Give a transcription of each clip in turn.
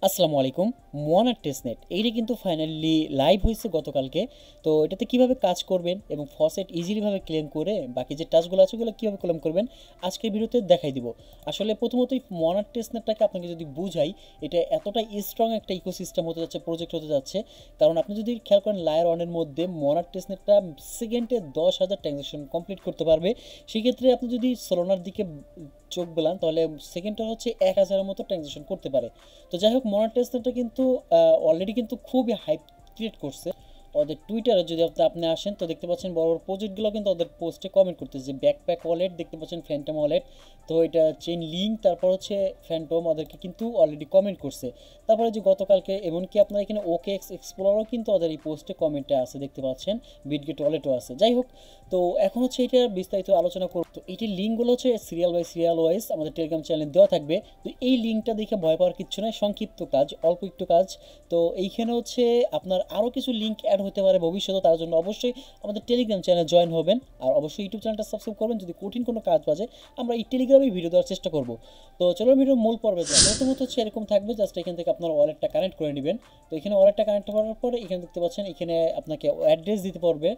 আসসালামু আলাইকুম। মনার টেস্টনেট এইটা কিন্তু ফাইনালি লাইভ হয়েছে গতকালকে। তো এটাতে কিভাবে কাজ করবেন এবং ফসেট ইজিলিভাবে ক্লেম করে বাকি যে টাস্কগুলো আছে ওগুলো কীভাবে ক্লেম করবেন আজকের ভিডিওতে দেখাই দিব। আসলে প্রথমতই মনার টেস্টনেটটাকে আপনাকে যদি বুঝাই, এটা এতটা স্ট্রং একটা ইকোসিস্টেম হতে যাচ্ছে, প্রজেক্ট হতে যাচ্ছে। কারণ আপনি যদি খেয়াল করেন লায়ার ওয়ানের মধ্যে মনার টেস্টনেটটা সেকেন্ডে 10,000 ট্রানজ্যাকশন কমপ্লিট করতে পারবে। সেক্ষেত্রে আপনি যদি সোলোনার দিকে চোখ বেলান তাহলে সেকেন্ডটা হচ্ছে 1,000-এর মতো ট্রানজ্যাকশন করতে পারে। তো যাই হোক, মনার টেস্টনেটটা কিন্তু অলরেডি কিন্তু খুবই হাইপ ক্রিয়েট করছে। ওদের টুইটারে যদি আপনি আসেন তো দেখতে পাচ্ছেন বড় বড় প্রজেক্টগুলো কিন্তু ওদের পোস্টে কমেন্ট করতেছে। ব্যাকপ্যাক ওয়ালেট দেখতে পাচ্ছেন, ফ্যান্টম ওয়ালেট, তো এটা চেইন লিঙ্ক, তারপর হচ্ছে ফ্যান্টম, ওদেরকে কিন্তু অলরেডি কমেন্ট করছে। তারপরে যে গতকালকে এমনকি আপনার এখানে ওকে এক্স এক্সপ্লোরও কিন্তু ওদের এই পোস্টে কমেন্টে আছে, দেখতে পাচ্ছেন বিটগেট ওয়ালেটও আছে। যাই হোক, তো এখন হচ্ছে এটা বিস্তারিত আলোচনা করব। তো এইটির লিঙ্কগুলো হচ্ছে সিরিয়াল বাই সিরিয়াল ওয়াইজ আমাদের টেলিগ্রাম চ্যানেলে দেওয়া থাকবে। তো এই লিঙ্কটা দেখে ভয় পাওয়ার কিচ্ছু নয়, সংক্ষিপ্ত কাজ, অল্প একটু কাজ। তো এইখানে হচ্ছে আপনার আরও কিছু লিঙ্ক অ্যাড হতে পারে ভবিষ্যতে, তার জন্য অবশ্যই আমাদের টেলিগ্রাম চ্যানেলে জয়েন হবেন। আর অবশ্যই ইউটিউব চ্যানেলটা সাবস্ক্রাইব করবেন। যদি কঠিন কোনো কাজ বাজে আমরা এই টেলিগ্রামেই ভিডিও দেওয়ার চেষ্টা করব। তো চলো ভিডিওর মূল পর্বে যাই। প্রথমত হচ্ছে এরকম থাকবে, জাস্ট এখান থেকে আপনার ওয়ালেটটা কানেক্ট করে নেবেন। তো এখানে ওয়ালেটটা কানেক্ট করার পরে এখানে দেখতে পাচ্ছেন এখানে আপনাকে অ্যাড্রেস দিতে পারবে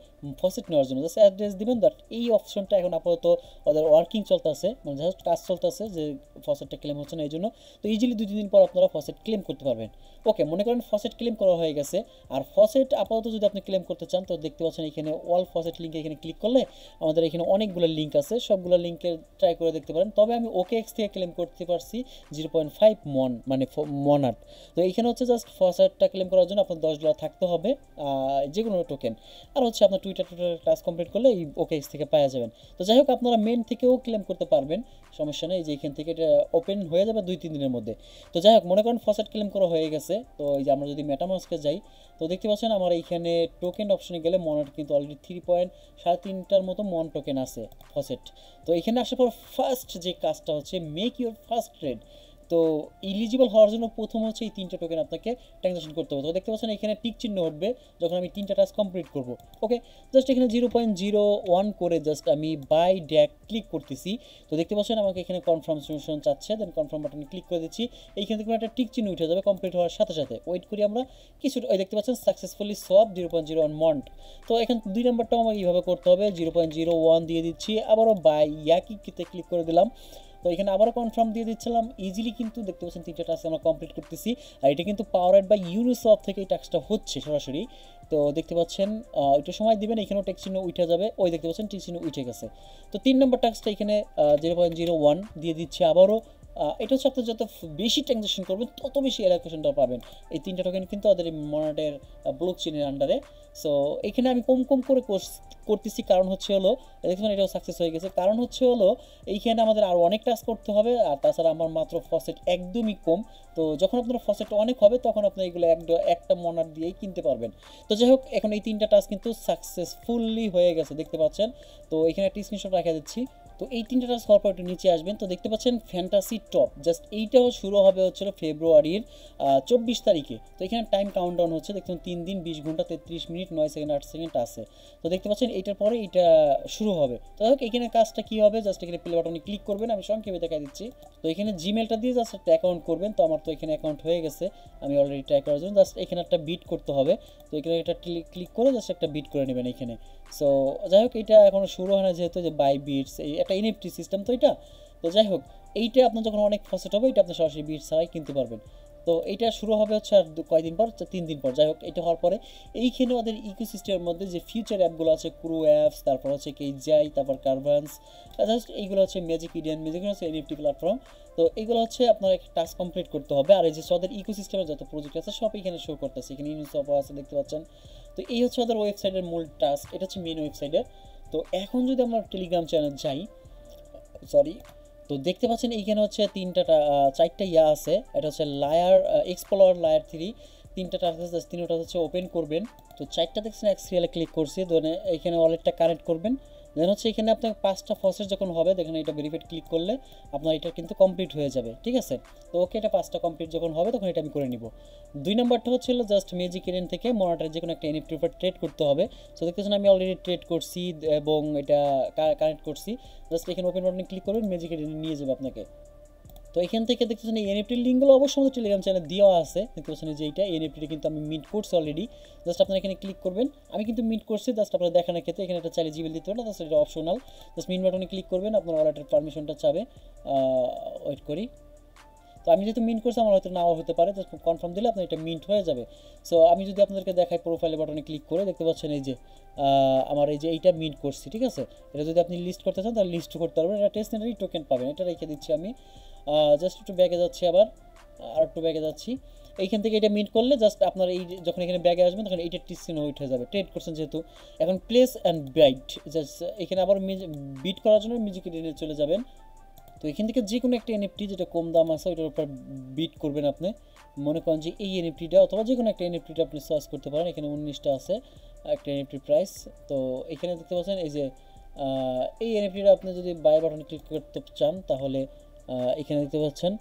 ফসেট নেওয়ার জন্য। জাস্ট অ্যাড্রেস দিবেন। বাট এই অপশনটা এখন আপাতত ওদের ওয়ার্কিং চলতেছে, মানে জাস্ট কাজ চলতেছে, যে ফসেটটা ক্লেম হচ্ছে না এই জন্য। তো ইজিলি 2-3 দিন পর আপনারা ফসেট ক্লেম করতে পারবেন। ওকে, মনে করেন ফসেট ক্লেম করা হয়ে গেছে। আর ফসেট আপাতত যদি আপনি ক্লেম করতে চান তো দেখতে পাচ্ছেন এখানে অল ফসেট লিঙ্কে এখানে ক্লিক করলে আমাদের এখানে অনেকগুলো লিঙ্ক আছে, সবগুলো লিঙ্কে ট্রাই করে দেখতে পারেন। তবে আমি ওকে এক্স থেকে ক্লেম করতে পারছি 0.5 মন, মানে মনার্ট। তো এইখানে হচ্ছে জাস্ট ফসেটটা ক্লেম করার জন্য আপনার $10 থাকতে হবে, যে কোনো টোকেন। আর হচ্ছে আপনার টুইটার টাস্ক কমপ্লিট করলে এই ওকে এক্স থেকে পাওয়া যাবেন। তো যাই হোক, আপনারা মেন থেকেও ক্লেম করতে পারবেন, সমস্যা নেই, যে এখান থেকে এটা ওপেন হয়ে যাবে 2-3 দিনের মধ্যে। তো যাই হোক, মনে করেন ফসেট ক্লেম করা হয়ে গেছে। তো এই যে আমরা যদি মেটামাস্কে যাই তো দেখতে পাচ্ছেন আমার এইখানে টোকেন অপশনে গেলে মনার কিন্তু অলরেডি 3.3.5টার মতো মন টোকেন আছে ফসেট। তো এখানে আসার পর ফার্স্ট যে কাজটা হচ্ছে মেক ইউর ফার্স্ট ট্রেড। তো ইলিজিবল হওয়ার জন্য প্রথম হচ্ছে এই 3টা টোকেন আপনাকে ট্রানজাকশন করতে হবে। তো দেখতে পাচ্ছেন এখানে টিক চিহ্ন উঠবে যখন আমি 3টা টাস্ক কমপ্লিট করব। ওকে, জাস্ট এখানে 0.01 করে জাস্ট আমি বাই ড্যাক ক্লিক করতেছি। তো দেখতে পাচ্ছেন আমাকে এখানে কনফার্মেশন চাচ্ছে, দেন কনফার্ম বাটনে ক্লিক করে দিচ্ছি। এইখান থেকে একটা টিক চিহ্ন উঠে যাবে কমপ্লিট হওয়ার সাথে সাথে। ওয়েট করি আমরা কিছু, ওই দেখতে পাচ্ছেন সাকসেসফুলি সোয়াপ 0.01 মন্ট। তো এখানে 2 নম্বরটাও আমাকে এইভাবে করতে হবে, 0.01 দিয়ে দিচ্ছি, আবারও বাই ইয়াকিতে ক্লিক করে দিলাম। তো এখানে আবারও কনফার্ম দিয়ে দিচ্ছিলাম। ইজিলি কিন্তু দেখতে পাচ্ছেন 3টা টাস্ক আমরা কমপ্লিট করতেছি। আর এটা কিন্তু পাওয়ারেড বাই ইউনিসফট থেকে এই টাস্কটা হচ্ছে সরাসরি। তো দেখতে পাচ্ছেন একটু সময় দিবেন, এখানেও টেক্সট চিহ্ন উঠে যাবে, ওই দেখতে পাচ্ছেন টেক্সট চিহ্ন উঠে গেছে। তো 3 নম্বর টাস্কটা এখানে 0.01 দিয়ে দিচ্ছে আবারও। এটা হচ্ছে আপনি যত বেশি ট্রানজ্যাকশন করবেন তত বেশি অ্যালোকেশনটা পাবেন। এই 3টা টোকেন কিন্তু আমাদের এই মনাটের ব্লক চেনের আন্ডারে। সো এখানে আমি কম কম করে করতেছি, কারণ হচ্ছে হলো দেখুন এটাও সাকসেস হয়ে গেছে। কারণ হচ্ছে হলো এইখানে আমাদের আরও অনেক টাস্ক করতে হবে, আর তাছাড়া আমার মাত্র ফসেট একদমই কম। তো যখন আপনার ফসেট অনেক হবে তখন আপনি এগুলো একটা মনার দিয়েই কিনতে পারবেন। তো যাই হোক, এখন এই 3টা টাস্ক কিন্তু সাকসেসফুলি হয়ে গেছে দেখতে পাচ্ছেন। তো এখানে একটা স্ক্রিনশট রাখা দিচ্ছি। তো এই 3টা টাস্ক হওয়ার পর একটু নিচে আসবেন, তো দেখতে পাচ্ছেন ফ্যান্টাসি টপ, জাস্ট এইটাও শুরু হবে হচ্ছিল ফেব্রুয়ারির 24 তারিখে। তো এখানে টাইম কাউন্টডাউন হচ্ছে, দেখুন 3 দিন 20 ঘন্টা 33 মিনিট 9 সেকেন্ড 8 সেকেন্ড আছে। তো দেখতে পাচ্ছেন এইটার পরে এটা শুরু হবে। তো যাই হোক, এখানে কাজটা কী হবে, জাস্ট এখানে প্লে বাটনে ক্লিক করবেন, আমি সংক্ষেপে দেখা দিচ্ছি। তো এখানে জিমেলটা দিয়ে জাস্ট একটা অ্যাকাউন্ট করবেন। তো আমার তো এখানে অ্যাকাউন্ট হয়ে গেছে, আমি অলরেডি ট্রাই করার জন্য জাস্ট এখানে একটা বিট করতে হবে। তো এখানে একটা ক্লিক করে জাস্ট একটা বিট করে নেবেন এখানে। সো যাই হোক, এটা এখনও শুরু হয় না, যেহেতু যে বাই বিটস এই একটা এনএফটি সিস্টেম তো এটা। তো যাই হোক, এইটা আপনার যখন অনেক ফসেট হবে এটা আপনি সরাসরি বিট ছাড়াই কিনতে পারবেন। তো এইটা শুরু হবে হচ্ছে আর কয়দিন পর, 3 দিন পর। যাই হোক, এটা হওয়ার পরে এইখানে ওদের ইকোসিস্টেমের মধ্যে যে ফিউচার অ্যাপগুলো আছে, ক্রু অ্যাপস, তারপর হচ্ছে কেজাই, তারপর কারভান্স, জাস্ট এইগুলো হচ্ছে ম্যাজিক ইডিয়ান, ম্যাজিক হচ্ছে এনএফটি প্ল্যাটফর্ম। তো এইগুলো হচ্ছে আপনার একটা টাস্ক কমপ্লিট করতে হবে। আর এই যে ওদের ইকোসিস্টেমের যত প্রজেক্ট আছে সব এখানে শো করতেছে, এখানে ইউনিসফ আছে দেখতে পাচ্ছেন। তো এই হচ্ছে ওদের ওয়েবসাইটের মূল টাস্ক, এটা হচ্ছে মেন ওয়েবসাইটের। তো এখন যদি আমরা টেলিগ্রাম চ্যানেল যাই, সরি, তো দেখতে পাচ্ছেন এইখানে হচ্ছে 4টা ইয়া আছে। এটা হচ্ছে লায়ার এক্সপ্লোর লায়ার 3, 3টা টাস্ক আছে, 3টা হচ্ছে ওপেন করবেন। তো 4টা দেখছেন এক সিরিয়ালে ক্লিক করছি, তো এখানে ওয়ালেটটা কানেক্ট করবেন। দেন হচ্ছে এখানে আপনার 5টা ফসেট যখন হবে দেখেন এটা ভেরিফাইড ক্লিক করলে আপনার এটা কিন্তু কমপ্লিট হয়ে যাবে, ঠিক আছে। তো ওকে, এটা 5টা কমপ্লিট যখন হবে তখন এটা আমি করে নিব। 2 নম্বরটা হচ্ছিল জাস্ট ম্যাজিক এরেন থেকে মনিটর যে কোনো একটা এনএফটির উপর ট্রেড করতে হবে। সো দেখতেছেন আমি অলরেডি ট্রেড করছি এবং এটা কানেক্ট করছি। জাস্ট এখানে ওপেন বাটনে ক্লিক করবেন, ম্যাজিক এরেন নিয়ে যাবে আপনাকে। তো এখান থেকে দেখতেছেন এই এনএফটির লিঙ্কগুলো অবশ্যই আমাদের টেলিগ্রাম চ্যানেলে দেওয়া আছে। দেখতে পাচ্ছেন যে এইটা এনএফটিটা কিন্তু আমি মিন্ট করছি অলরেডি। জাস্ট আপনারা এখানে ক্লিক করবেন, আমি কিন্তু মিন্ট করছি, জাস্ট আপনারা দেখানোর ক্ষেত্রে এখানে একটা চাইলে জিমেল দিতে পারেন, জাস্ট এটা অপশনাল। জাস্ট মিন্ট বাটনে ক্লিক করবেন, আপনার ওয়ালেটের পারমিশনটা চাবে। ওয়েট করি, তো আমি যেহেতু মিন্ট করছি আমার হয়তো নাও হতে পারে, জাস্ট কনফার্ম দিলে আপনার এটা মিন্ট হয়ে যাবে। সো আমি যদি আপনাদেরকে দেখাই প্রোফাইল বাটনে ক্লিক করে, দেখতে পাচ্ছেন এই যে আমার এই যে এইটা মিন্ট করছি, ঠিক আছে। এটা যদি আপনি লিস্ট করতে চান তাহলে লিস্ট করতে পারবেন, এটা টেস্টনেটারি টোকেন পাবেন। এটা রেখে দিচ্ছি আমি, জাস্ট একটু ব্যাগে যাচ্ছি, আবার আর একটু ব্যাগে যাচ্ছি। এইখান থেকে এটা মিন্ট করলে জাস্ট আপনার এই যখন এখানে ব্যাগে আসবেন তখন এইটা টিসিন ওয়েট হয়ে যাবে, ট্রেড করছেন যেহেতু। এখন প্লেস অ্যান্ড বাইট, জাস্ট এখানে আবার বিট করার জন্য মিউজিক রিডে চলে যাবেন। তো এখান থেকে যে কোনো একটা এনএফটি যেটা কম দাম আছে ওইটার উপর বিট করবেন আপনি। মনে করেন যে এই এনএফটিটা অথবা যে কোনো একটা এনএফটিটা আপনি সার্চ করতে পারেন। এখানে 19টা আছে একটা এনএফটির প্রাইস। তো এখানে দেখতে পাচ্ছেন এই যে এই এনএফটিটা আপনি যদি বাই বাটনে ক্লিক করতে চান তাহলে এখানে দেখতে পাচ্ছেন,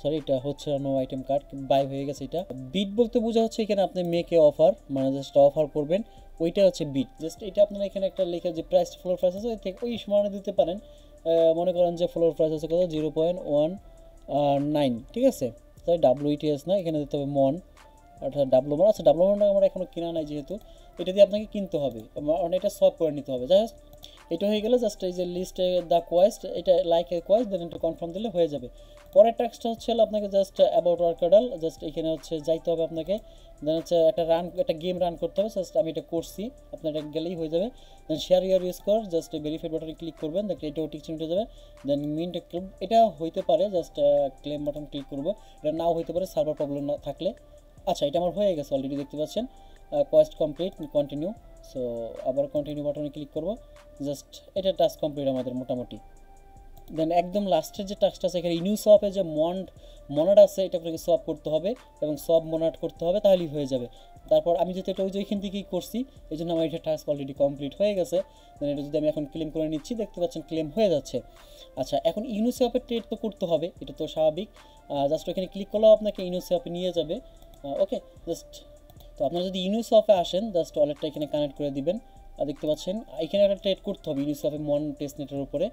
সরি এটা হচ্ছে নো আইটেম কার্ড, বাই হয়ে গেছে। এটা বিট বলতে বোঝা হচ্ছে এখানে আপনি মেকে অফার, মানে জাস্ট অফার করবেন, ওইটা হচ্ছে বিট। জাস্ট এটা আপনারা এখানে একটা লেখা যে প্রাইস ফ্লোর প্রাইস আছে ওই থেকে ওই সমানে দিতে পারেন। মনে করেন যে ফ্লোর প্রাইস আছে কত 0.19, ঠিক আছে। তাই WETS না, এখানে দিতে হবে মন, অর্থাৎ ডাব্লু মন। আচ্ছা ডাব্লু মন আমার এখনও কেনা নাই যেহেতু, এটা দিয়ে আপনাকে কিনতে হবে, মানে এটা সব করে নিতে হবে। যাই হোক এটা হয়ে গেলে জাস্ট এই যে লিস্টে দ্য কোয়েস্ট, এটা লাইক এ কোয়েস্ট দেন এটা কনফার্ম দিলে হয়ে যাবে। পরের টাস্কটা হচ্ছে আপনাকে জাস্ট অ্যাবাউট ওয়ার্কাডাল, জাস্ট এখানে হচ্ছে যাইতে হবে আপনাকে, দেন হচ্ছে একটা গেম রান করতে হবে। জাস্ট আমি এটা করছি, আপনার এটা গেলেই হয়ে যাবে। দেন শেয়ার ইয়ার স্কোর, জাস্ট ভেরিফাইড বাটনে ক্লিক করবেন, দেখলে এটাও টিক চিহ্ন হয়ে যাবে। দেন মিন্ট ক্লেম, এটা হইতে পারে, জাস্ট ক্লেম বাটন ক্লিক করবো, এটা নাও হইতে পারে সার্ভার প্রবলেম না থাকলে। আচ্ছা এটা আমার হয়ে গেছে অলরেডি, দেখতে পাচ্ছেন কোয়েস্ট কমপ্লিট, কন্টিনিউ। সো আবার কন্টিনিউ বাটনে ক্লিক করবো, জাস্ট এটা টাস্ক কমপ্লিট আমাদের মোটামুটি। দেন একদম লাস্টের যে টাস্কটা আছে এখানে ইনিউ সোয়াপে যে মনাড আছে এটা আপনাকে সোয়াপ করতে হবে এবং সব মনাড করতে হবে, তাহলেই হয়ে যাবে। তারপর আমি যেহেতু এটা ওইখান থেকেই করছি এই জন্য আমার এটা টাস্ক অলরেডি কমপ্লিট হয়ে গেছে। দেন এটা যদি আমি এখন ক্লেম করে নিচ্ছি, দেখতে পাচ্ছেন ক্লেম হয়ে যাচ্ছে। আচ্ছা এখন ইনিউ সোয়াপের ট্রেড তো করতে হবে, এটা তো স্বাভাবিক। জাস্ট ওখানে ক্লিক করলেও আপনাকে ইনিউ সোয়াপে নিয়ে যাবে। ওকে জাস্ট, তো আপনারা যদি ইউনিসফে আসেন জাস্ট ওয়ালেটটা এখানে কানেক্ট করে দিবেন। দেখতে পাচ্ছেন এখানে একটা ট্রেড করতে হবে ইউনিসফে মন টেস্টনেটের উপরে,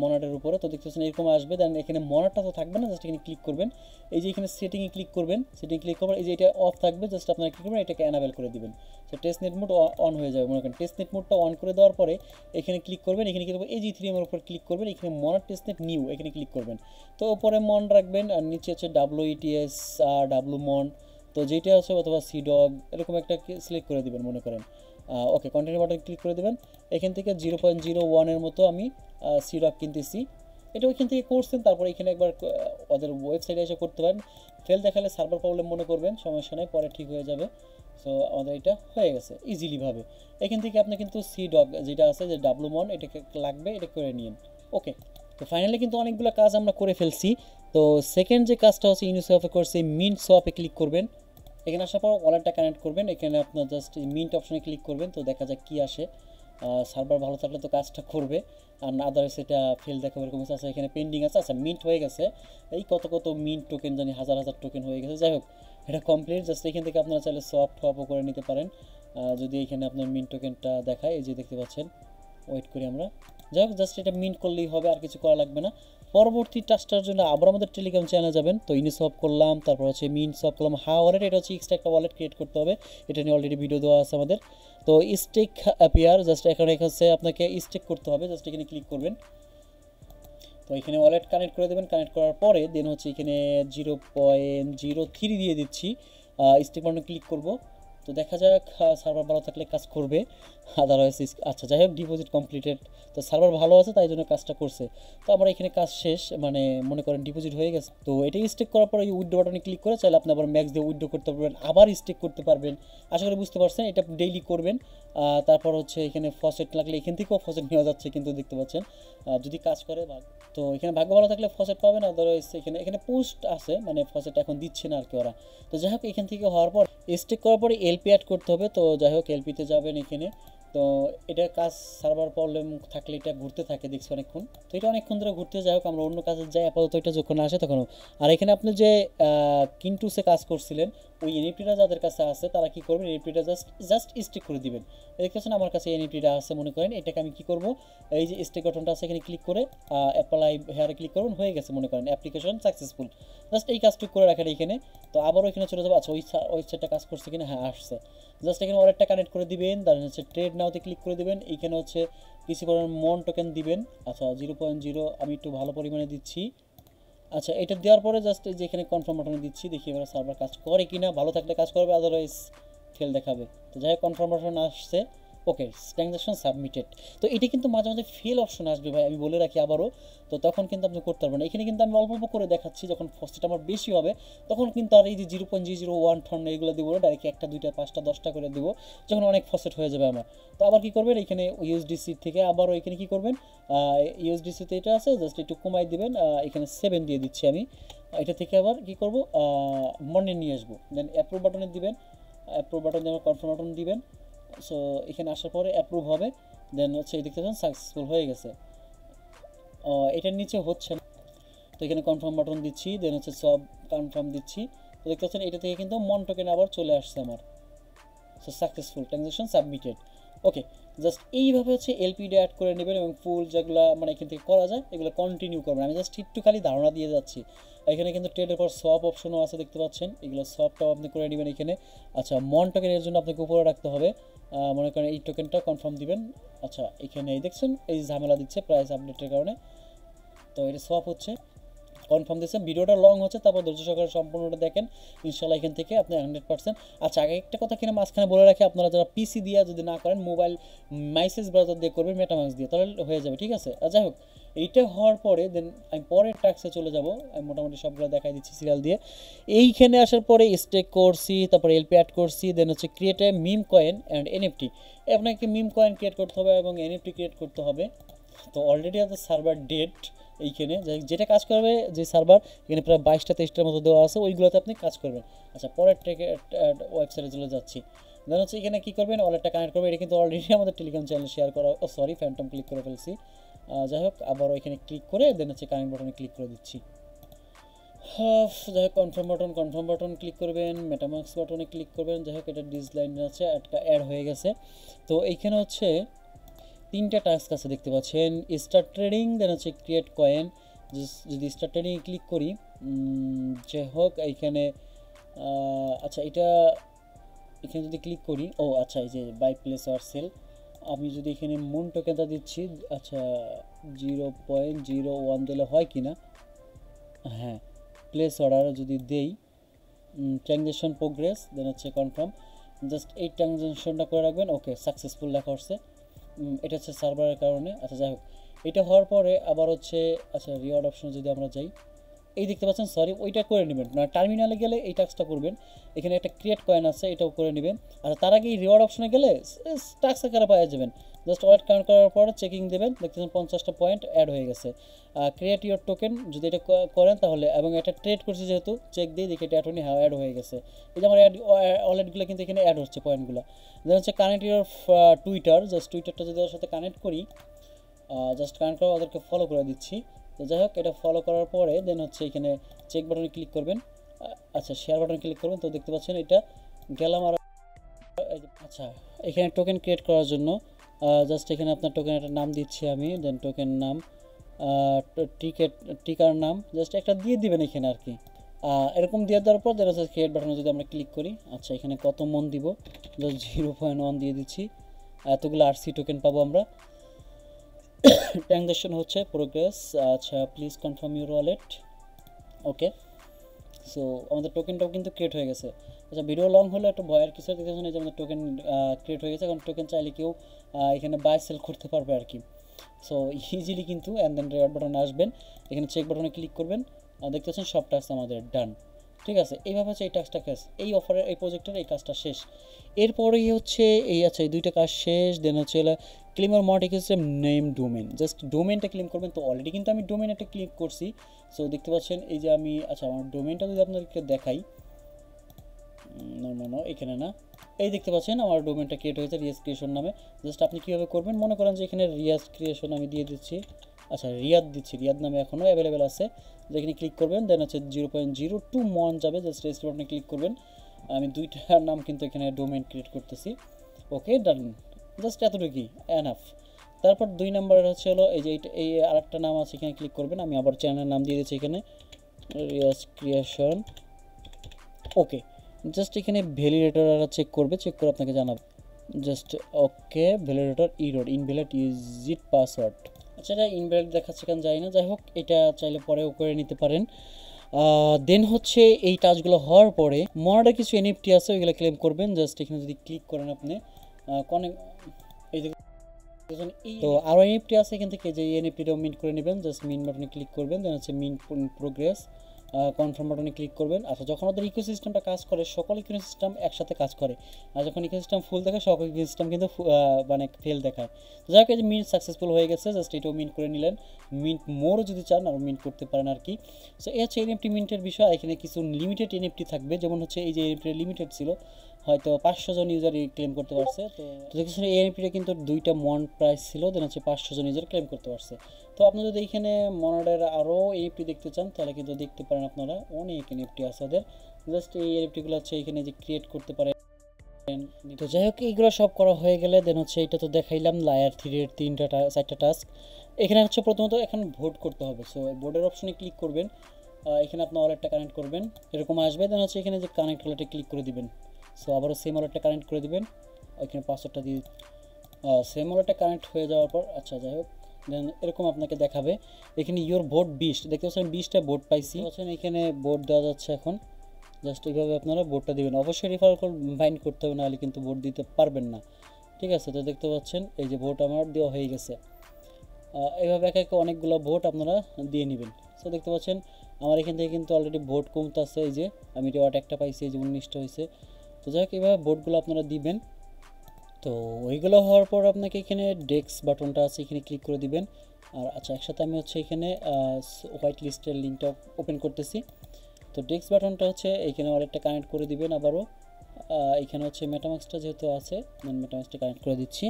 মনাটের উপরে। তো দেখতে পাচ্ছেন এরকম আসবে, দেন এখানে মনাটটা তো থাকবে না, জাস্ট এখানে ক্লিক করবেন, এই যে এখানে সেটিংয়ে ক্লিক করবেন, সেটিং ক্লিক করবেন, এই যে এটা অফ থাকবে, জাস্ট আপনারা ক্লিক করবেন এটাকে অ্যানাবেল করে দিবেন। তো টেস্টনেট মোড অন হয়ে যাবে। মনে করেন টেস্টনেট মোডটা অন করে দেওয়ার পরে এখানে ক্লিক করবেন, এখানে কি করবেন এই যে 3 এর উপর ক্লিক করবেন, এখানে মনাট টেস্টনেট নিউ এখানে ক্লিক করবেন। তো উপরে মন রাখবেন আর নিচে হচ্ছে WETS ডাব্লু মন, তো যেটা আছে অথবা সিডগ এরকম একটা সিলেক্ট করে দিবেন মনে করেন। ওকে কন্টিনিউ বাটন ক্লিক করে দেবেন। এখান থেকে 0.01 মতো আমি সিডগ কিনতেছি, এটা ওইখান থেকে করছেন। তারপর এখানে একবার ওদের ওয়েবসাইটে এসে করতে পারেন, ফেল দেখালে সার্ভার প্রবলেম মনে করবেন, সমস্যা নেই, পরে ঠিক হয়ে যাবে। সো আমাদের এটা হয়ে গেছে ইজিলিভাবে। এখান থেকে আপনি কিন্তু সিডগ যেটা আছে যে ডাব্লু মন এটাকে লাগবে, এটা করে নিন। ওকে, তো ফাইনালি কিন্তু অনেকগুলো কাজ আমরা করে ফেলছি। তো সেকেন্ড যে কাজটা হচ্ছে ইউনিসোয়াপে করছি, মিন্ট সোয়াপে ক্লিক করবেন। এখানে আসার পর ওয়ালেটটা কানেক্ট করবেন, এখানে আপনার জাস্ট মিন্ট অপশনে ক্লিক করবেন, তো দেখা যাক কী আসে। সার্ভার ভালো থাকলে তো কাজটা করবে, আর আদারওয়াইজ এটা ফেল দেখাবে এরকম আছে। এখানে পেন্ডিং আছে, আচ্ছা মিন্ট হয়ে গেছে, এই কত মিন্ট টোকেন জানি হাজার হাজার টোকেন হয়ে গেছে। যাই হোক এটা কমপ্লিট। জাস্ট এখান থেকে আপনারা চাইলে সফট টপও করে নিতে পারেন যদি এখানে আপনার মিন্ট টোকেনটা দেখায়, এই যে দেখতে পাচ্ছেন। ওয়েট করি আমরা, যাই হোক জাস্ট এটা মিন্ট করলেই হবে, আর কিছু করা লাগবে না। পরবর্তী টাস্কটার জন্য আবার আমাদের টেলিগ্রাম চ্যানেলে যাবেন। তো ইনিসপ করলাম, তারপর হচ্ছে মিন্ট সপ করলাম, ওয়ালেট, এটা হচ্ছে এক্সট্রা একটা ওয়ালেট ক্রিয়েট করতে হবে, এটা নিয়ে অলরেডি ভিডিও দেওয়া আছে আমাদের। তো স্টেক অ্যাপিয়ার, জাস্ট এখানে হচ্ছে আপনাকে স্টেক করতে হবে, জাস্ট এখানে ক্লিক করবেন। তো এখানে ওয়ালেট কানেক্ট করে দেবেন, কানেক্ট করার পরে দেন হচ্ছে এখানে 0.03 দিয়ে দিচ্ছি, স্টেক বাটনে ক্লিক করব। তো দেখা যাক সার্ভার ভালো থাকলে কাজ করবে, আদারওয়াইজ আচ্ছা যাই হোক ডিপোজিট কমপ্লিটেড। তো সার্ভার ভালো আছে তাই জন্য কাজটা করছে। তো আমার এখানে কাজ শেষ, মানে মনে করেন ডিপোজিট হয়ে গেছে। তো এটা স্টেক করার পরে উইথড্র বাটনে ক্লিক করে চাইলে আপনি আবার ম্যাক্স দিয়ে উইথড্র করতে পারবেন, আবার স্টেক করতে পারবেন। আশা করি বুঝতে পারছেন, এটা ডেইলি করবেন। তারপর হচ্ছে এখানে ফসেট লাগলে এখান থেকেও ফসেট নেওয়া যাচ্ছে, কিন্তু দেখতে পাচ্ছেন যদি কাজ করে। তো এখানে ভাগ্য ভালো থাকলে ফসেট পাবেন, আদারওয়াইজ এখানে পোস্ট আছে, মানে ফসেট এখন দিচ্ছে না আর কি ওরা। তো যাই হোক এখান থেকে হওয়ার পর স্টেক করার পরে এলপি অ্যাড করতে হবে। তো যাই হোক এলপিতে যাবেন এখানে, তো তো এটা কাজ সার্ভার প্রবলেম থাকলে এটা ঘুরতে থাকে দেখছি অনেকক্ষণ, তো এটা অনেকক্ষণ ধরে ঘুরতে, যাই হোক আমরা অন্য কাজে যাই আপাতত, এটা যখন আসে তখন। আর এখানে আপনি যে কিন্টুসে কাজ করছিলেন ওই এনএফটিটা যাদের কাছে আছে তারা কি করবেন, এনএফটিটা জাস্ট স্টিক করে দিবেন। দেখতেছেন আমার কাছে এনএফটিটা আছে, মনে করেন এটাকে আমি কি করব, এই যে স্টিক বাটনটা আছে এখানে ক্লিক করে অ্যাপ্লাই হেয়ারে ক্লিক করুন, হয়ে গেছে মনে করেন অ্যাপ্লিকেশন সাকসেসফুল। জাস্ট এই কাজটুকু করে রাখেন এখানে। তো আবারও এখানে চলে যাবো, আচ্ছা ওই সাইডটা কাজ করছে কিনা, হ্যাঁ আসছে। জাস্ট এখানে ওয়ালেটটা কানেক্ট করে দিবেন, তারপর হচ্ছে ট্রেড নাওতে ক্লিক করে দিবেন, এইখানে হচ্ছে কিছু পরিমাণ মন টোকেন দিবেন। আচ্ছা 0.0 আমি একটু ভালো পরিমাণে দিচ্ছি। আচ্ছা এটা দেওয়ার পরে জাস্ট এই যে এখানে কনফার্ম বাটনে দিচ্ছি, দেখি এবার সার্ভার কাজ করে কিনা, ভালো থাকলে কাজ করবে, আদারওয়াইজ ফেল দেখাবে। তো যাই হোক কনফার্ম বাটন আসছে, ওকে ট্রানজাকশন সাবমিটেড। তো এটা কিন্তু মাঝে মাঝে ফেল অপশন আসবে ভাই, আমি বলে রাখি আবারও, তো তখন কিন্তু আপনি করতে পারবেন। এখানে কিন্তু আমি অল্প অল্প করে দেখাচ্ছি, যখন ফসেট আমার বেশি হবে তখন কিন্তু আর এই যে 0.001 টন এইগুলো দিব না, ডাইরেক্ট 1টা 2টা 5টা 10টা করে দিব যখন অনেক ফসেট হয়ে যাবে আমার। তো আবার কি করবেন, এখানে ইউএসডিসি থেকে আবারও এখানে কি করবেন, ইউএসডিসিতে এটা আছে জাস্ট একটু কমাই দিবেন, এখানে 7 দিয়ে দিচ্ছি আমি। এটা থেকে আবার কি করব, মনে নিয়ে আসবো, দেন অ্যাপ্রুভ বাটনে দিবেন, অ্যাপ্রুভ বাটন দিয়ে কনফার্ম বাটন দিবেন। সো এখানে আসার পরে অ্যাপ্রুভ হবে, দেন হচ্ছে এই দেখতে পাচ্ছেন সাকসেসফুল হয়ে গেছে। এটার নিচে হচ্ছে না, তো এখানে কনফার্ম বাটন দিচ্ছি, দেন হচ্ছে সব কনফার্ম দিচ্ছি। তো দেখতে পাচ্ছেন এটা থেকে কিন্তু মন টোকেন আবার চলে আসছে আমার। So successful transaction submitted. Okay, just এইভাবে হচ্ছে এলপিডি অ্যাড করে নেবেন এবং ফুল যেগুলো মানে এখান থেকে করা যায় এগুলো কন্টিনিউ করবেন। আমি জাস্ট একটু খালি ধারণা দিয়ে যাচ্ছি। এখানে কিন্তু ট্রেডের পর সোয়াপ অপশনও আছে দেখতে পাচ্ছেন, এগুলো সোয়াপটাও আপনি করে নেবেন এখানে। আচ্ছা মন টোকেনের জন্য আপনাকে উপরে রাখতে হবে, মনে করেন এই টোকেনটা কনফার্ম দিবেন। আচ্ছা এখানে এই দেখছেন এই ঝামেলা দিচ্ছে প্রাইস আপডেটের কারণে, তো এটা সোয়াপ হচ্ছে, কনফার্ম দিয়েছেন। ভিডিওটা লং হচ্ছে, তারপর ধৈর্য সহকারে সম্পূর্ণটা দেখেন, ইনশাল্লাহ এখান থেকে আপনি 100%। আচ্ছা আগে একটা কথা কিনা মাঝখানে বলে রাখি, আপনারা যারা পিসি দিয়ে যদি না করেন মোবাইল মেসেজ ব্রাউজার দিয়ে করবেন, মেটামাক্স দিয়ে, তাহলে হয়ে যাবে, ঠিক আছে। আর যাই হোক এইটা হওয়ার পরে দেন আমি পরের টাস্কে চলে যাব, আমি মোটামুটি সবগুলো দেখাই দিচ্ছি সিরিয়াল দিয়ে। এইখানে আসার পরে স্টেক করছি, তারপরে এলপি অ্যাড করছি, দেন হচ্ছে create a meme coin and NFT. আপনাকে মিম কয়েন ক্রিয়েট করতে হবে এবং এনএফটি ক্রিয়েট করতে হবে। তো অলরেডি আছে সার্ভার ডেট, এইখানে যেটা কাজ করবে যে সার্ভার এখানে প্রায় 22টা 23টার মতো দেওয়া আছে, ওইগুলোতে আপনি কাজ করবেন। আচ্ছা পরের ওয়েবসাইটে চলে যাচ্ছি, দেন হচ্ছে এখানে কী করবেন, ওয়ালেটটা কানেক্ট করবে। এটা কিন্তু অলরেডি আমাদের টেলিগ্রাম চ্যানেল শেয়ার করা, সরি ফ্যান্টম ক্লিক করে ফেলছি। যাই হোক আবারও এখানে ক্লিক করে দেন হচ্ছে কানেক্ট বাটনে ক্লিক করে দিচ্ছি। যাই হোক কনফার্ম বাটন ক্লিক করবেন, মেটামাক্স বাটনে ক্লিক করবেন। যাই হোক এটা ডিসলাইন আছে, অ্যাড হয়ে গেছে। তো এইখানে হচ্ছে 3টা টাস্ক আছে দেখতে পাচ্ছেন, স্টার্ট ট্রেডিং, দেন হচ্ছে ক্রিয়েট কয়েন। যদি স্টার্ট ট্রেডিংয়ে ক্লিক করি, যাই হোক এইখানে আচ্ছা এটা এখানে যদি ক্লিক করি, ও আচ্ছা এই যে বাই প্লেস আর সেল, আমি যদি এখানে মুন টোকেনটা দিচ্ছি, আচ্ছা 0.01 দিলে হয় কি না, হ্যাঁ প্লেস অর্ডার যদি দেই, ট্রানজ্যাকশন প্রোগ্রেস, দেন হচ্ছে কনফার্ম, জাস্ট এই ট্রানজ্যাকশনটা করে রাখবেন। ওকে সাকসেসফুল লেখা হচ্ছে, এটা হচ্ছে সার্ভারের কারণে। আচ্ছা যাই হোক এটা হওয়ার পরে আবার হচ্ছে আচ্ছা রিওয়ার্ড অপশন যদি আমরা যাই, এই দেখতে পাচ্ছেন সরি ওইটা করে নেবেন না, টার্মিনালে গেলে এই টাস্কটা করবেন, এখানে একটা ক্রিয়েট কয়েন আছে এটাও করে নেবেন। আর তার আগে এই রিওয়ার্ড অপশনে গেলে টাস্ক আকারে পাওয়া যাবেন, জাস্ট ওয়ালেট কানেক্ট করার পরে চেকিং দেবেন, দেখতেছেন 50টা পয়েন্ট অ্যাড হয়ে গেছে। ক্রিয়েট ইউর টোকেন যদি এটা করেন তাহলে, এবং এটা ট্রেড করছে যেহেতু চেক দিয়ে দেখি এটা অ্যাটনি অ্যাড হয়ে গেছে। এই যে আমার ওয়ালেটগুলো কিন্তু এখানে অ্যাড হচ্ছে পয়েন্টগুলো। দেন হচ্ছে কানেক্ট ইউর টুইটার, জাস্ট টুইটারটা যদি ওর সাথে কানেক্ট করি, জাস্ট কানেক্ট করে ওদেরকে ফলো করে দিচ্ছি। তো যাই হোক এটা ফলো করার পরে দেন হচ্ছে এখানে চেক বাটনে ক্লিক করবেন, আচ্ছা শেয়ার বাটনে ক্লিক করবেন। তো দেখতে পাচ্ছেন এটা গেলাম। আর আচ্ছা এখানে টোকেন ক্রিয়েট করার জন্য জাস্ট এখানে আপনার টোকেনের নাম দিচ্ছি আমি, দেন টোকেন নাম, টিকার নাম জাস্ট একটা দিয়ে দিবেন এখানে আর কি। এরকম দিয়ে দেওয়ার পর দেন হচ্ছে ক্রিয়েট বাটনে যদি আমরা ক্লিক করি, আচ্ছা এখানে কত মন দিব, জাস্ট 0.1 দিয়ে দিচ্ছি, এতগুলো আরসি টোকেন পাবো আমরা। ট্রানজ্যাকশন হচ্ছে প্রোগ্রেস, আচ্ছা please confirm your wallet. Okay so আমাদের টোকেনটাও কিন্তু ক্রিয়েট হয়ে গেছে। আচ্ছা ভিডিও লং হলে একটু ভয়ের কিছু দেখেছেন, এই যে আমাদের টোকেন ক্রিয়েট হয়ে গেছে, কারণ টোকেন চাইলে কেউ এখানে বাই সেল করতে পারবে আর কি। সো ইজিলি কিন্তু অ্যান্ড দেন রেড বাটনে আসবেন, এখানে চেক বাটনে ক্লিক করবেন, দেখতে পাচ্ছেন সব টাস্ক আমাদের ডান। ঠিক আছে এইভাবে হচ্ছে এই টাস্কটা কাজ, এই অফারের এই প্রজেক্টের এই কাজটা শেষ। এরপরেই হচ্ছে এই আচ্ছা এই দুইটা কাজ শেষ। দেন হচ্ছে ক্লেম মডিক হচ্ছে নেম ডোমেন, জাস্ট ডোমেনটা ক্লেম করবেন। তো অলরেডি কিন্তু আমি ডোমেন একটা ক্লিক করছি, সো দেখতে পাচ্ছেন এই যে আমি আচ্ছা আমার ডোমেনটা যদি আপনাদেরকে দেখাই, নো এখানে না, এই দেখতে পাচ্ছেন আমার ডোমেনটা ক্রিয়েট হয়েছে রিয়াজ ক্রিয়েশন নামে। জাস্ট আপনি কীভাবে করবেন, মনে করেন যে এখানে রিয়াজ ক্রিয়েশন আমি দিয়ে দিচ্ছি, আচ্ছা রিয়াদ দিচ্ছি, রিয়াদ নামে এখনও অ্যাভেলেবেল আছে। যেখানে ক্লিক করবেন দেন হচ্ছে 0.02 মন যাবে, জাস্ট রেজিস্টার বাটনে ক্লিক করবেন। আমি দুইটার নাম কিন্তু এখানে ডোমেন ক্রিয়েট করতেছি। ওকে ডান, জাস্ট এতটুকুই এনাফ। তারপর 2 নম্বরের হচ্ছে হলো এই যে এই আরেকটা নাম আছে, এখানে ক্লিক করবেন। আমি আবার চ্যানেলের নাম দিয়ে দিচ্ছি এখানে রিয়াজ ক্রিয়েশন। ওকে, জাস্ট এখানে ভ্যালিডেটর চেক করবে, চেক করে আপনাকে জানাবে। Just okay, validator error invalid it password. আচ্ছা এটা ইনভ্যালিড দেখাচ্ছে কেন জানি না, যাই হোক এটা চাইলে পরেও করে নিতে পারেন। দেন হচ্ছে এই টাচগুলো হওয়ার পরে মনাডে কিছু এনএফটি আছে, ওইগুলো ক্লেম করবেন। জাস্ট এখানে যদি ক্লিক করেন আপনি এই তো আরও এনএফটি আছে, এখান থেকে যে এনএফটিটাও মিন্ট করে নেবেন। জাস্ট মিন্ট বাটনে ক্লিক করবেন, দেন হচ্ছে মিন্ট প্রোগ্রেস, কনফার্ম বাটনে ক্লিক করবেন। আচ্ছা যখন ওদের ইকোসিস্টেমটা কাজ করে, সকল ইকোসিস্টেম একসাথে কাজ করে, আর যখন ইকোসিস্টেম ফুল দেখায় সকল ইকোসিস্টেম কিন্তু মানে ফেল দেখায়। তো যাই হোক এই যে মিন্ট সাকসেসফুল হয়ে গেছে, জাস্ট এটাও মিন্ট করে নিলেন। মিন্ট মোরও যদি চান আরও মিন্ট করতে পারেন আর কি। সো এই হচ্ছে এনএফটি মিন্টের বিষয়। এখানে কিছু লিমিটেড এনএফটি থাকবে, যেমন হচ্ছে এই যে এনএফটি লিমিটেড ছিল, হয়তো 500 জন ইউজার ক্লেম করতে পারছে। তো দেখছেন এই এনএফটিটা কিন্তু 2টা মন প্রাইস ছিল, দেন হচ্ছে 500 জন ইউজার ক্লেম করতে পারছে। তো আপনি যদি এখানে মনাডের আরও এনএফটি দেখতে চান তাহলে কিন্তু দেখতে পারেন, আপনারা অনেক এনএফটি আছে ওদের। জাস্ট এই এনএফটিগুলো হচ্ছে এখানে যে ক্রিয়েট করতে পারেন। তো যাই হোক এইগুলো সব করা হয়ে গেলে দেন হচ্ছে এটা তো দেখাইলাম লায়ার 3-এর 4টা টাস্ক। এখানে হচ্ছে প্রথমত এখন ভোট করতে হবে। সো ভোটের অপশনে ক্লিক করবেন, এখানে আপনার ওয়ালেটটা কানেক্ট করবেন, এরকম আসবে। দেন হচ্ছে এখানে যে কানেক্ট ওয়ালেটে ক্লিক করে দিবেন। সো আবারও সেম ওয়ালেটটা কানেক্ট করে দিবেন, এখানে পাসওয়ার্ডটা দিয়ে সেম ওয়ালেটটা কানেক্ট হয়ে যাওয়ার পর আচ্ছা যাই হোক দেন এরকম আপনাকে দেখাবে। এখানে ইয়োর ভোট 20 দেখতে পাচ্ছেন, 20টা ভোট পাইছি। এখানে ভোট দেওয়া যাচ্ছে এখন। জাস্ট এইভাবে আপনারা ভোটটা দিবেন। অবশ্যই রেফার কোড বাইন্ড করতে হবে, নাহলে কিন্তু ভোট দিতে পারবেন না। ঠিক আছে, তো দেখতে পাচ্ছেন এই যে ভোট আমার দেওয়া হয়ে গেছে। এইভাবে একে একে অনেকগুলো ভোট আপনারা দিয়ে নেবেন। সো দেখতে পাচ্ছেন আমার এখান থেকে কিন্তু অলরেডি ভোট কমতে আছে, এই যে আমি রিওয়ার্ড একটা পাইছি, এই যে 19টা হয়েছে। তো যাই হোক এইভাবে ভোটগুলো আপনারা দিবেন। তো ওইগুলো হওয়ার পর আপনাকে এখানে ডেস্ক বাটনটা আছে, এখানে ক্লিক করে দিবেন। আর আচ্ছা একসাথে আমি হচ্ছে এখানে হোয়াইট লিস্টের লিঙ্কটা ওপেন করতেছি। তো ডেস্ক বাটনটা হচ্ছে এইখানে আরেকটা কানেক্ট করে দিবেন আবারও। এখানে হচ্ছে মেটামাক্সটা যেহেতু আছে, মেটামাক্সটা কানেক্ট করে দিচ্ছি।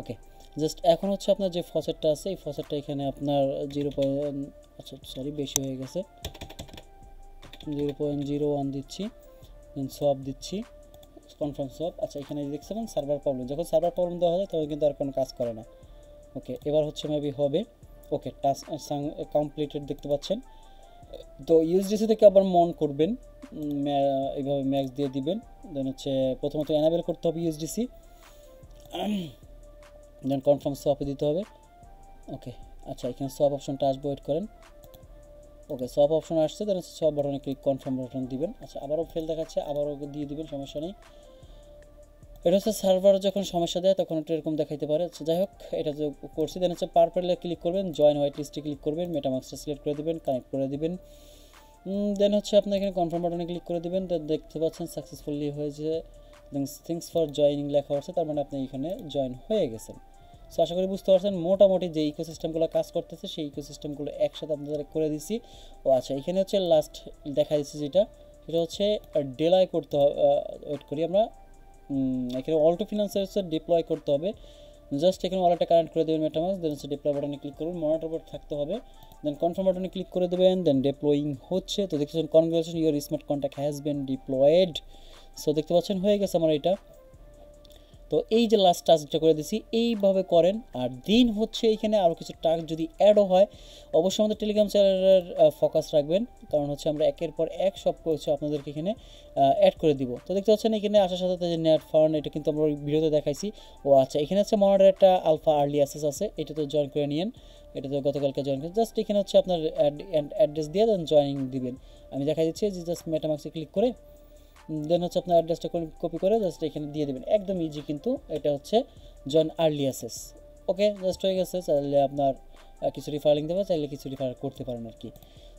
ওকে, জাস্ট এখন হচ্ছে আপনার যে ফসেটটা আছে, এই ফসেটটা এখানে আপনার 0. আচ্ছা সরি বেশি হয়ে গেছে, 0.01 দিচ্ছি, দেন সোয়াপ দিচ্ছি, কনফার্ম সোয়াপ। আচ্ছা এখানে দেখছেন সার্ভার প্রবলেম, যখন সার্ভার প্রবলেম দেওয়া হয় তখন কিন্তু আর কোনো কাজ করে না। ওকে এবার হচ্ছে মেবি হবে। ওকে টাস্ক কমপ্লিটেড দেখতে পাচ্ছেন। তো ইউএসডিসি থেকে আবার মন করবেন, এইভাবে ম্যাক্স দিয়ে দিবেন। দেন হচ্ছে প্রথমত এনাবেল করতে হবে ইউএসডিসি, দেন কনফার্ম সোয়াপে দিতে হবে। ওকে আচ্ছা এখানে সোয়াপ অপশনটা আসবে, ওয়েট করেন। ওকে সোয়াপ অপশন আসছে, দেন হচ্ছে সোয়াপ বাটনে ক্লিক, কনফার্ম বাটন দিবেন। আচ্ছা আবারও ফেল দেখাচ্ছে, আবারও দিয়ে দিবেন, সমস্যা নেই। এটা হচ্ছে সার্ভার যখন সমস্যা দেয় তখন একটু এরকম দেখাইতে পারে। যাই হোক এটা তো করছি। দেন হচ্ছে পারপেলে ক্লিক করবেন, জয়েন হোয়াইট লিস্টে ক্লিক করবেন, মেটামাক্সটা সিলেক্ট করে দেবেন, কানেক্ট করে দেবেন। দেন হচ্ছে আপনি এখানে কনফার্ম বাটনে ক্লিক করে দেবেন। দেখতে পাচ্ছেন সাকসেসফুলি হয়েছে, দেন থ্যাঙ্কস ফর জয়নিং লেখা হচ্ছে, তার মানে আপনি এখানে জয়েন হয়ে গেছেন। সো আশা করি বুঝতে পারছেন মোটামুটি যে ইকোসিস্টেমগুলো কাজ করতেছে সেই ইকোসিস্টেমগুলো একসাথে আপনাদের করে দিছি। ও আচ্ছা এখানে হচ্ছে লাস্ট দেখা দিচ্ছি যেটা, সেটা হচ্ছে ডেলাই করতে হবে। ওয়েট করি আমরা, এখানে অল্টো ফিনান্সের হচ্ছে ডিপ্লয় করতে হবে। জাস্ট এখানে ওয়ালেটটা কানেক্ট করে দেবেন মেটামাস্ক, দেন হচ্ছে ডিপ্লয় বাটনে ক্লিক করবেন, মনিটর বোর্ড থাকতে হবে, দেন কনফার্ম বাটনে ক্লিক করে দেবেন, দেন ডিপ্লয়িং হচ্ছে। তো দেখতেছেন congratulation your smart contact has been diploid. So দেখতে পাচ্ছেন হয়ে গেছে আমার এটা। তো এই যে লাস্ট টাস্কটা করে দিছি, এইভাবে করেন। আর দিন হচ্ছে এখানে আরও কিছু টাস্ক যদি অ্যাডও হয় অবশ্যই আমাদের টেলিগ্রাম চ্যানেলের ফোকাস রাখবেন, কারণ হচ্ছে আমরা একের পর এক সব কিছু আপনাদেরকে এখানে অ্যাড করে দিব। তো দেখতে পাচ্ছেন এখানে আসার সাথে যে নেট ফান্ড, এটা কিন্তু আমরা ভিডিওতে দেখাইছি। ও আচ্ছা এখানে হচ্ছে মডার একটা আলফা আর্লি অ্যাক্সেস আছে, এটা তো জয়েন করে নিন, এটা তো গতকালকে জয়েন করে। জাস্ট এখানে হচ্ছে আপনার অ্যাড্রেস দিয়ে দেন জয়েনিং দিবেন। আমি দেখাই দিচ্ছি যে জাস্ট মেটামাক্সে ক্লিক করে দেন হচ্ছে আপনার অ্যাড্রেসটা কপি করে জাস্ট এখানে দিয়ে দেবেন, একদম ইজি। কিন্তু এটা হচ্ছে জয়েন আর্লি অ্যাক্সেস। ওকে জাস্ট হয়ে গেছে। চাইলে আপনার কিছু রিফারিং দেবে, চাইলে কিছু রিফার করতে পারেন আর কি।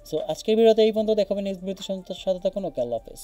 সো আজকের ভিডিওতে এই পর্যন্ত, দেখাবেন নেক্সট ভিডিওতে, সাথে থাকুন। ওকে আল্লাহ হাফেজ।